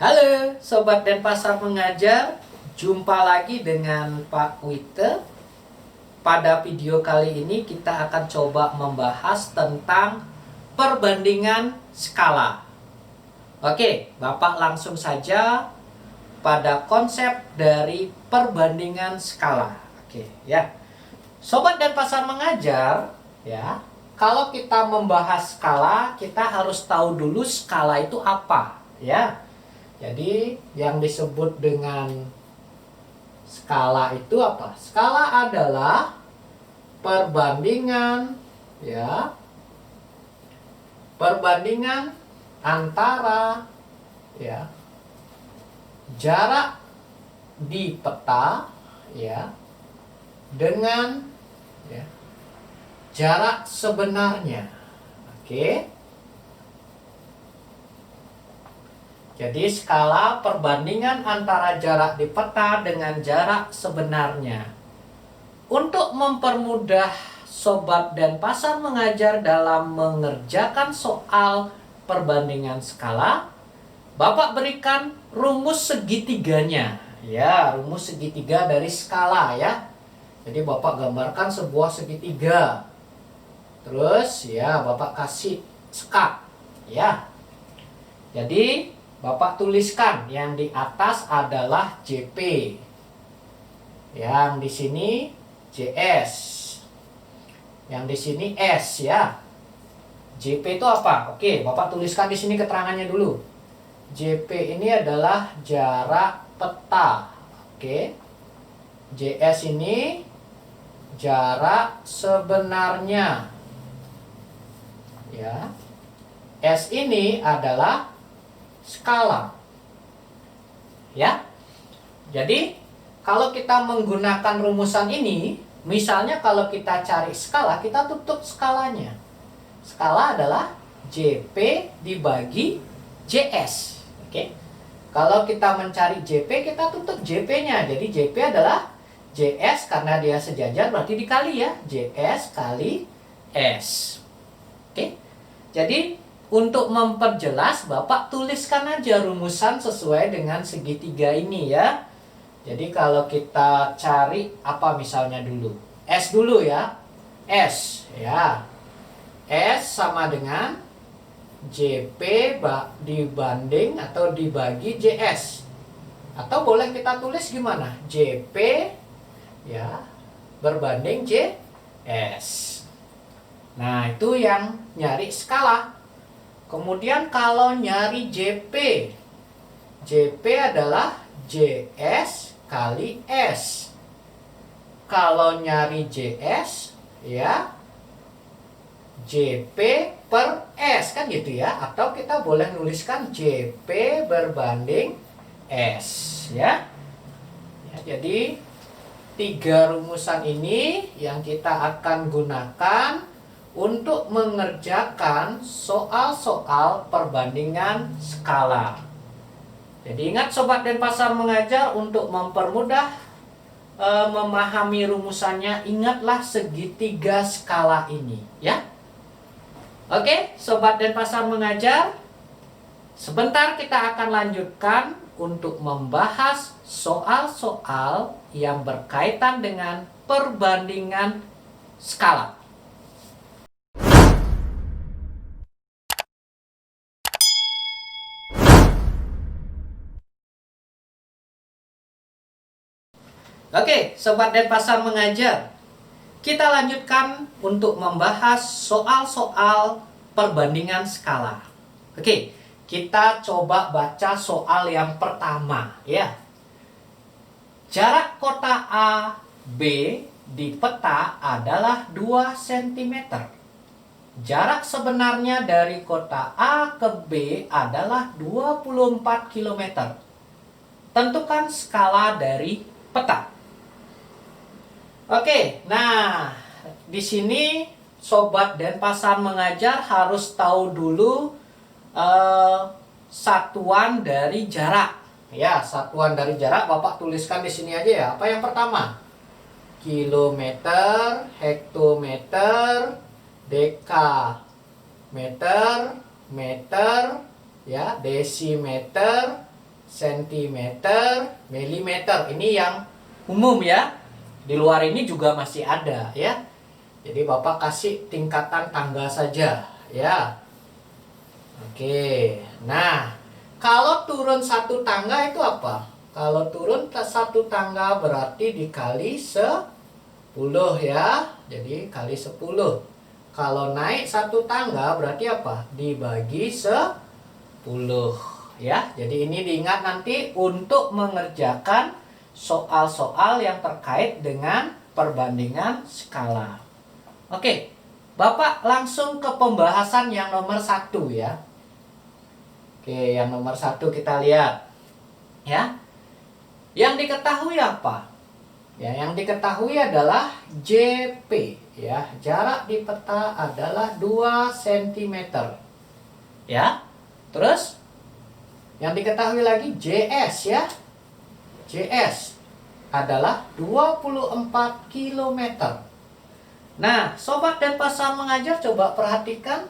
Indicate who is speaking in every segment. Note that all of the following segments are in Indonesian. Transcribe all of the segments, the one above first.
Speaker 1: Halo Sobat Denpasar Mengajar, jumpa lagi dengan Pak Wite. Pada video kali ini kita akan coba membahas tentang perbandingan skala. Oke, Bapak langsung saja pada konsep dari perbandingan skala. Oke, ya. Sobat Denpasar Mengajar, ya. Kalau kita membahas skala, kita harus tahu dulu skala itu apa, ya. Jadi yang disebut dengan skala itu apa? Skala adalah perbandingan, ya, perbandingan antara, ya, jarak di peta, ya, dengan, ya, jarak sebenarnya. Oke. Jadi skala perbandingan antara jarak di peta dengan jarak sebenarnya. Untuk mempermudah Sobat Denpasar Mengajar dalam mengerjakan soal perbandingan skala, Bapak berikan rumus segitiganya. Ya, rumus segitiga dari skala ya. Jadi Bapak gambarkan sebuah segitiga. Terus ya Bapak kasih sekat. Ya. Jadi Bapak tuliskan yang di atas adalah JP. Yang di sini JS. Yang di sini S ya. JP itu apa? Oke, Bapak tuliskan di sini keterangannya dulu. JP ini adalah jarak peta. Oke. JS ini jarak sebenarnya. Ya. S ini adalah skala. Ya. Jadi kalau kita menggunakan rumusan ini, misalnya kalau kita cari skala, kita tutup skalanya. Skala adalah JP dibagi JS. Oke. Kalau kita mencari JP, kita tutup JP-nya. Jadi JP adalah JS karena dia sejajar berarti dikali ya. JS kali S. Oke. Jadi untuk memperjelas, Bapak tuliskan aja rumusan sesuai dengan segitiga ini ya. Jadi kalau kita cari apa misalnya dulu? S dulu ya. S ya. S sama dengan JP dibanding atau dibagi JS. Atau boleh kita tulis gimana? JP ya berbanding JS. Nah, itu yang nyari skala. Kemudian kalau nyari JP, JP adalah JS kali S. Kalau nyari JS, ya, JP per S, kan gitu ya. Atau kita boleh nuliskan JP berbanding S, ya. Jadi, 3 rumusan ini yang kita akan gunakan untuk mengerjakan soal-soal perbandingan skala. Jadi ingat Sobat Denpasar Mengajar, untuk mempermudah memahami rumusannya, ingatlah segitiga skala ini ya. Oke, Sobat Denpasar Mengajar, sebentar kita akan lanjutkan untuk membahas soal-soal yang berkaitan dengan perbandingan skala. Oke, Sobat Denpasar Mengajar, kita lanjutkan untuk membahas soal-soal perbandingan skala. Oke, kita coba baca soal yang pertama ya. Jarak kota A, B di peta adalah 2 cm. Jarak sebenarnya dari kota A ke B adalah 24 km. Tentukan skala dari peta. Oke, nah di sini Sobat Denpasar Mengajar harus tahu dulu satuan dari jarak. Ya, satuan dari jarak Bapak tuliskan di sini aja ya. Apa yang pertama? Kilometer, hektometer, dekameter, meter, ya, desimeter, sentimeter, milimeter. Ini yang umum ya. Di luar ini juga masih ada ya. Jadi Bapak kasih tingkatan tangga saja ya. Oke. Nah, kalau turun satu tangga itu apa? Kalau turun satu tangga berarti dikali 10 ya. Jadi kali 10. Kalau naik satu tangga berarti apa? Dibagi 10 ya. Jadi ini diingat nanti untuk mengerjakan soal-soal yang terkait dengan perbandingan skala. Oke, Bapak langsung ke pembahasan yang nomor 1 ya. Oke, yang nomor 1 kita lihat ya. Yang diketahui apa? Ya, yang diketahui adalah JP ya. Jarak di peta adalah 2 cm. Ya. Terus yang diketahui lagi JS ya. JS adalah 24 km. Nah, sobat dan pasar mengajar coba perhatikan.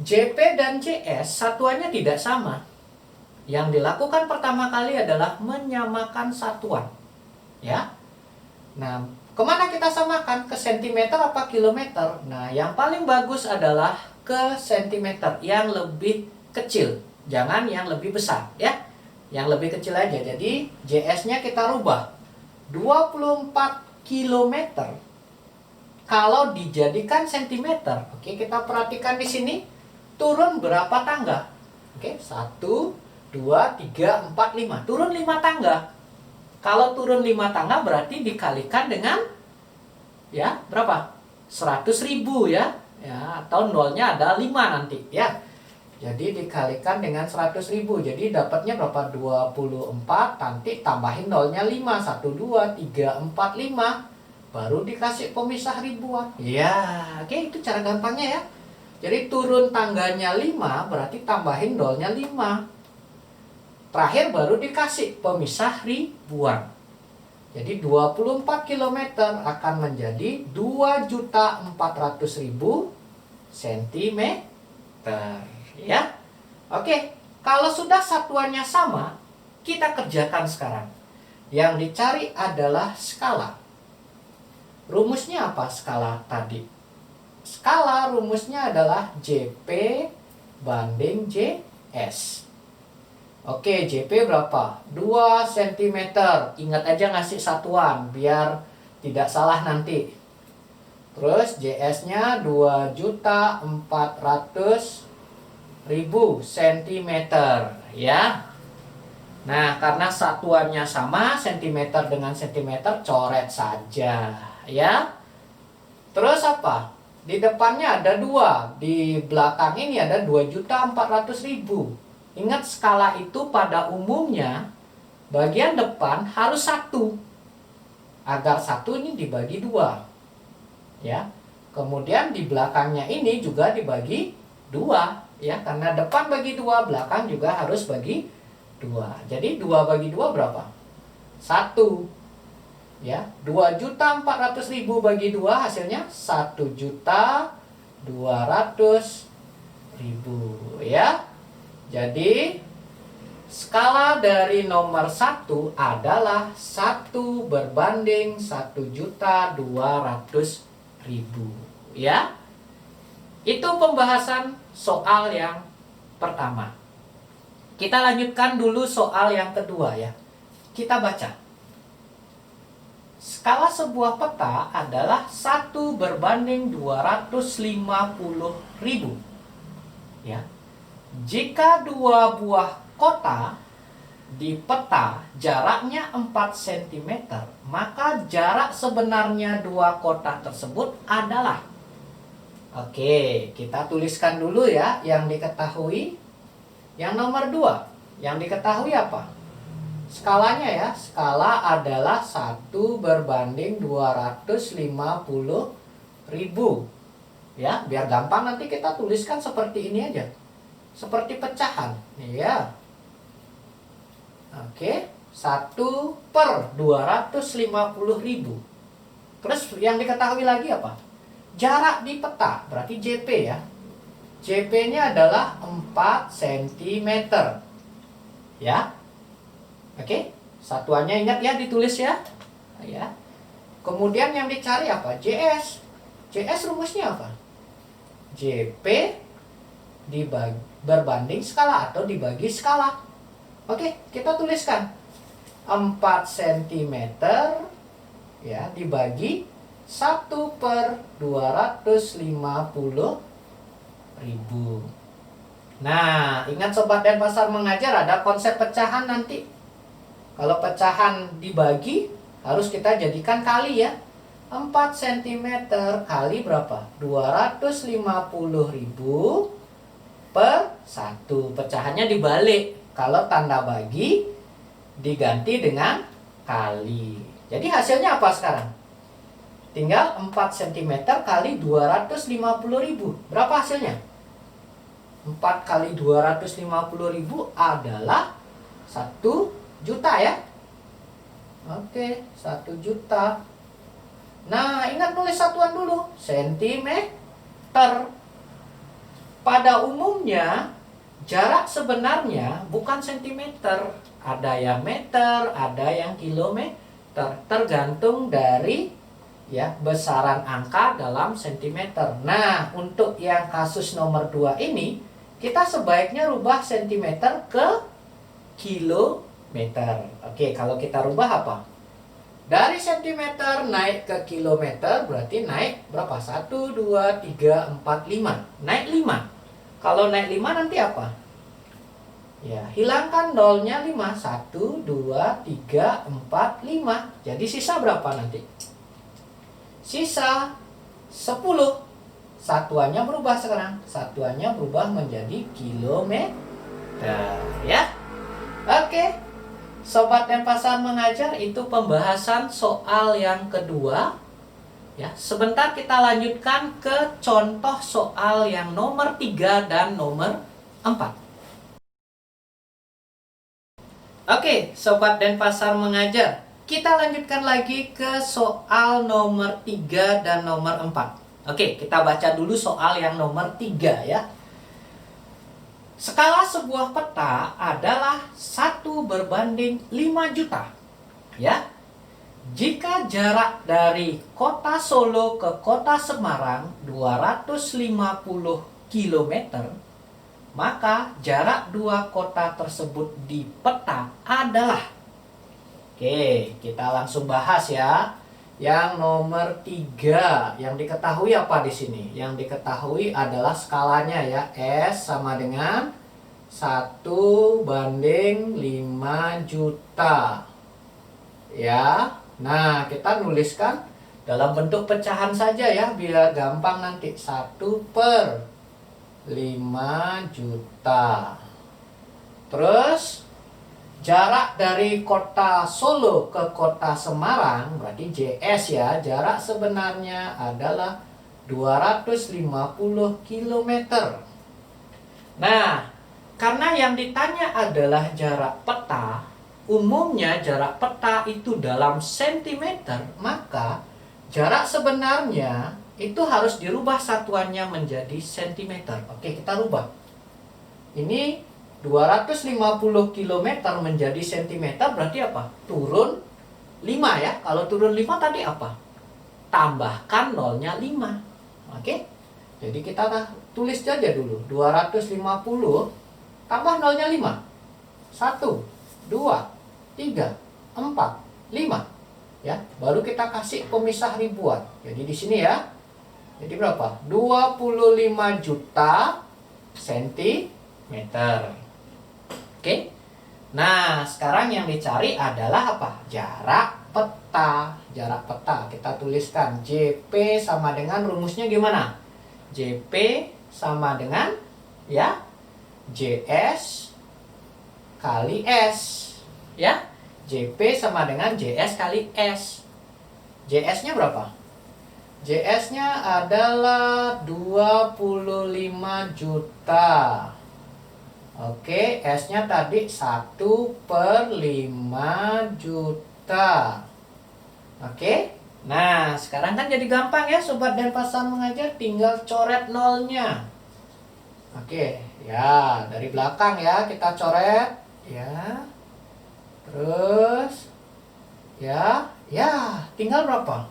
Speaker 1: JP dan JS satuannya tidak sama. Yang dilakukan pertama kali adalah menyamakan satuan. Ya. Nah, kemana kita samakan? Ke sentimeter apa kilometer? Nah, yang paling bagus adalah ke sentimeter, yang lebih kecil. Jangan yang lebih besar, ya. Yang lebih kecil aja. Jadi, JS-nya kita rubah. 24 kilometer. Kalau dijadikan sentimeter, oke, kita perhatikan di sini. Turun berapa tangga? Oke, 1, 2, 3, 4, 5. Turun 5 tangga. Kalau turun 5 tangga berarti dikalikan dengan ya berapa? 100.000 ya. Ya, atau nolnya ada 5 nanti ya. Jadi dikalikan dengan 100.000. Jadi dapatnya berapa? 24, nanti tambahin nolnya 5. 1, 2, 3, 4, 5. Baru dikasih pemisah ribuan. Ya, oke, itu cara gampangnya ya. Jadi turun tangganya 5 berarti tambahin nolnya 5. Terakhir baru dikasih pemisah ribuan. Jadi 24 km akan menjadi 2.400.000 cm ya. Oke, kalau sudah satuannya sama, kita kerjakan sekarang. Yang dicari adalah skala. Rumusnya apa skala tadi? Skala rumusnya adalah JP banding JS. Oke, JP berapa? 2 cm. Ingat aja ngasih satuan biar tidak salah nanti. Terus JS-nya 2.400.000 cm ya. Nah, karena satuannya sama, cm dengan cm, coret saja ya. Terus apa? Di depannya ada 2, di belakang ini ada 2.400.000. Ingat skala itu pada umumnya bagian depan harus 1. Agar 1 ini dibagi 2. Ya. Kemudian di belakangnya ini juga dibagi 2 ya, karena depan bagi 2, belakang juga harus bagi 2. Jadi 2 bagi 2 berapa? 1. Ya, 2.400.000 bagi 2 hasilnya 1.200.000 ya. Jadi skala dari nomor 1 adalah 1 berbanding 1.200.000 ya. Itu pembahasan soal yang pertama. Kita lanjutkan dulu soal yang kedua ya. Kita baca. Skala sebuah peta adalah 1 berbanding 250.000 ya. Jika 2 buah kota di peta jaraknya 4 cm, maka jarak sebenarnya 2 kota tersebut adalah. Oke, kita tuliskan dulu ya yang diketahui. Yang nomor 2, yang diketahui apa? Skalanya ya, skala adalah 1 berbanding 250.000 ya, biar gampang nanti kita tuliskan seperti ini aja, seperti pecahan ya. Oke, 1 per 250.000. Terus yang diketahui lagi apa? Jarak di peta, berarti JP ya. JP nya adalah 4 cm ya. Oke, satuannya ingat ya, ditulis ya. Ya. Kemudian yang dicari apa? JS. JS rumusnya apa? JP berbanding skala atau dibagi skala. Oke, kita tuliskan 4 cm ya dibagi 1/250.000. Nah, ingat Sobat Denpasar mengajar, ada konsep pecahan nanti. Kalau pecahan dibagi, harus kita jadikan kali ya. 4 cm kali berapa? 250.000 per 1. Pecahannya dibalik. Kalau tanda bagi diganti dengan kali. Jadi hasilnya apa sekarang? Tinggal 4 cm kali 250.000. Berapa hasilnya? 4 kali 250.000 adalah 1 juta ya. Oke, 1 juta. Nah, ingat nulis satuan dulu. Sentimeter. Pada umumnya, jarak sebenarnya bukan sentimeter. Ada yang meter, ada yang kilometer. Tergantung dari ya besaran angka dalam sentimeter. Nah, untuk yang kasus nomor 2 ini, kita sebaiknya rubah sentimeter ke kilometer. Oke, kalau kita rubah apa? Dari sentimeter naik ke kilometer berarti naik berapa? 1, 2, 3, 4, 5. Naik 5. Kalau naik 5 nanti apa? Ya, hilangkan nolnya 5. 1, 2, 3, 4, 5. Jadi sisa berapa nanti? Sisa 10. Satuannya berubah sekarang. Satuannya berubah menjadi kilometer ya. Oke. Sobat Denpasar mengajar, itu pembahasan soal yang kedua. Ya, sebentar kita lanjutkan ke contoh soal yang nomor 3 dan nomor 4. Oke, Sobat Denpasar mengajar. Kita lanjutkan lagi ke soal nomor 3 dan nomor 4. Oke, kita baca dulu soal yang nomor 3 ya. Skala sebuah peta adalah 1/5 juta. Ya. Jika jarak dari kota Solo ke kota Semarang 250 km, maka jarak dua kota tersebut di peta adalah. Oke, kita langsung bahas ya. Yang nomor 3, yang diketahui apa di sini? Yang diketahui adalah skalanya ya. S sama dengan 1/5 juta. Ya. Nah, kita nuliskan dalam bentuk pecahan saja ya, biar gampang nanti. 1/5 juta. Terus jarak dari kota Solo ke kota Semarang, berarti JS ya, jarak sebenarnya adalah 250 km. Nah, karena yang ditanya adalah jarak peta, umumnya jarak peta itu dalam sentimeter, maka jarak sebenarnya itu harus dirubah satuannya menjadi sentimeter. Oke, kita rubah. Ini 250 km menjadi sentimeter berarti apa? Turun 5 ya. Kalau turun 5 tadi apa? Tambahkan nolnya 5. Oke. Jadi kita tulis saja dulu. 250 tambah nolnya 5. 1, 2, 3, 4, 5. Ya, baru kita kasih pemisah ribuan. Jadi di sini ya. Jadi berapa? 25 juta sentimeter. Oke. Nah, sekarang yang dicari adalah apa? Jarak peta. Jarak peta. Kita tuliskan JP sama dengan rumusnya gimana? JP sama dengan ya JS kali S. Ya. JP sama dengan JS kali S. JS-nya berapa? JS-nya adalah 25 juta. Oke, S-nya tadi 1/5 juta. Oke. Nah, sekarang kan jadi gampang ya Sobat Denpasar mengajar, tinggal coret nolnya. Oke, ya, dari belakang ya kita coret ya. Terus ya, tinggal berapa?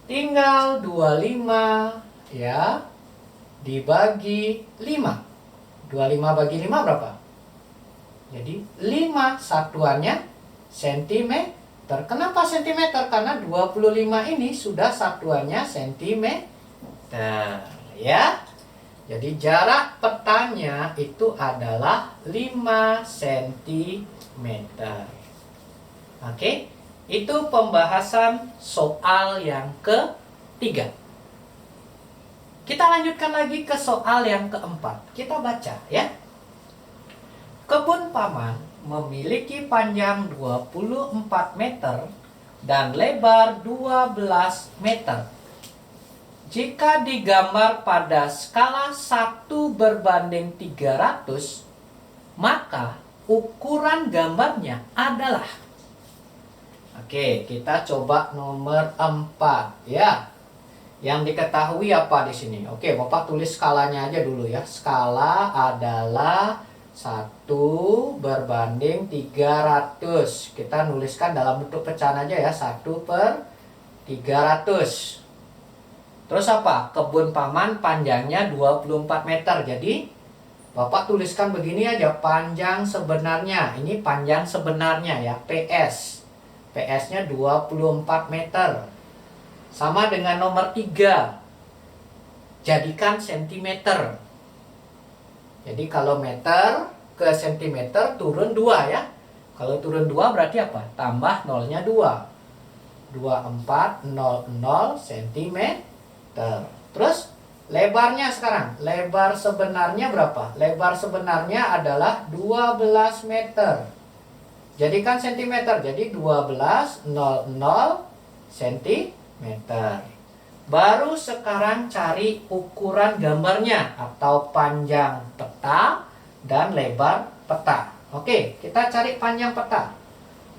Speaker 1: Tinggal 25 ya dibagi 5. 25 bagi 5 berapa? Jadi 5 satuannya sentimeter. Kenapa sentimeter? Karena 25 ini sudah satuannya sentimeter ya. Jadi jarak petanya itu adalah 5 cm. Oke, itu pembahasan soal yang ketiga. Kita lanjutkan lagi ke soal yang keempat. Kita baca ya. Kebun paman memiliki panjang 24 meter dan lebar 12 meter. Jika digambar pada skala 1 berbanding 300, maka ukuran gambarnya adalah. Oke, kita coba nomor 4 ya. Yang diketahui apa di sini? Oke, Bapak tulis skalanya aja dulu ya. Skala adalah 1 berbanding 300. Kita nuliskan dalam bentuk pecahan aja ya. 1/300. Terus apa? Kebun paman panjangnya 24 meter. Jadi Bapak tuliskan begini aja. Panjang sebenarnya. Ini panjang sebenarnya ya. PS. PS-nya 24 meter. Sama dengan nomor 3. Jadikan sentimeter. Jadi kalau meter ke sentimeter turun 2 ya. Kalau turun 2 berarti apa? Tambah nolnya 2. 2400 cm. Terus lebarnya sekarang. Lebar sebenarnya berapa? Lebar sebenarnya adalah 12 meter. Jadikan sentimeter. Jadi 1200 cm. Baru sekarang cari ukuran gambarnya atau panjang peta dan lebar peta. Oke, kita cari panjang peta.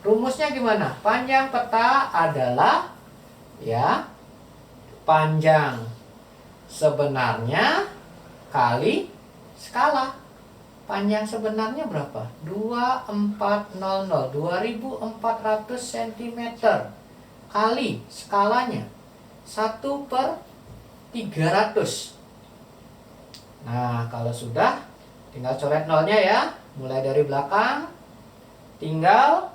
Speaker 1: Rumusnya gimana? Panjang peta adalah ya panjang sebenarnya kali skala. Panjang sebenarnya berapa? 2400 cm kali skalanya 1/300. Nah, kalau sudah tinggal coret nolnya ya. Mulai dari belakang. Tinggal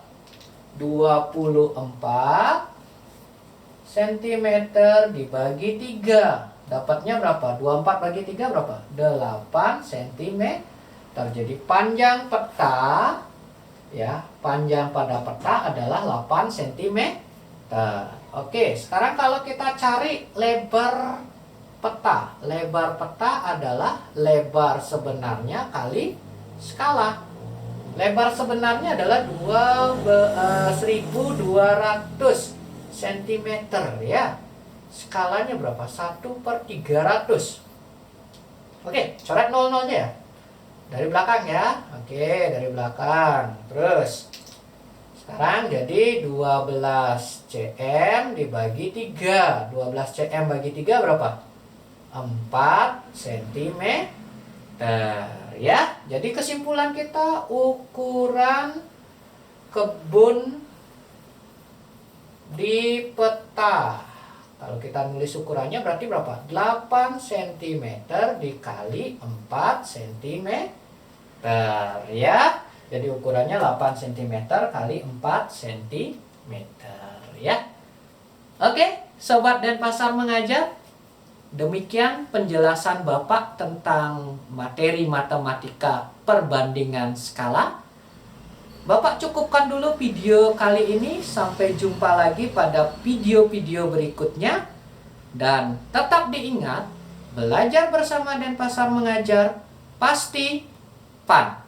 Speaker 1: 24 cm dibagi 3. Dapatnya berapa? 24 bagi 3 berapa? 8 cm. Jadi panjang peta ya, panjang pada peta adalah 8 cm. Oke, sekarang kalau kita cari lebar peta. Lebar peta adalah lebar sebenarnya kali skala. Lebar sebenarnya adalah 1200 cm ya. Skalanya berapa? 1/300. Oke, coret nol-nolnya ya. Dari belakang ya. Oke, dari belakang. Terus sekarang jadi 12 cm dibagi 3. 12 cm bagi 3 berapa? 4 cm ya. Jadi kesimpulan kita ukuran kebun di peta. Kalau kita nulis ukurannya berarti berapa? 8 cm dikali 4 cm ya. Jadi ukurannya 8 cm kali 4 cm ya. Oke, Sobat Denpasar Mengajar. Demikian penjelasan Bapak tentang materi matematika perbandingan skala. Bapak cukupkan dulu video kali ini. Sampai jumpa lagi pada video-video berikutnya. Dan tetap diingat, belajar bersama Denpasar Mengajar pasti fun.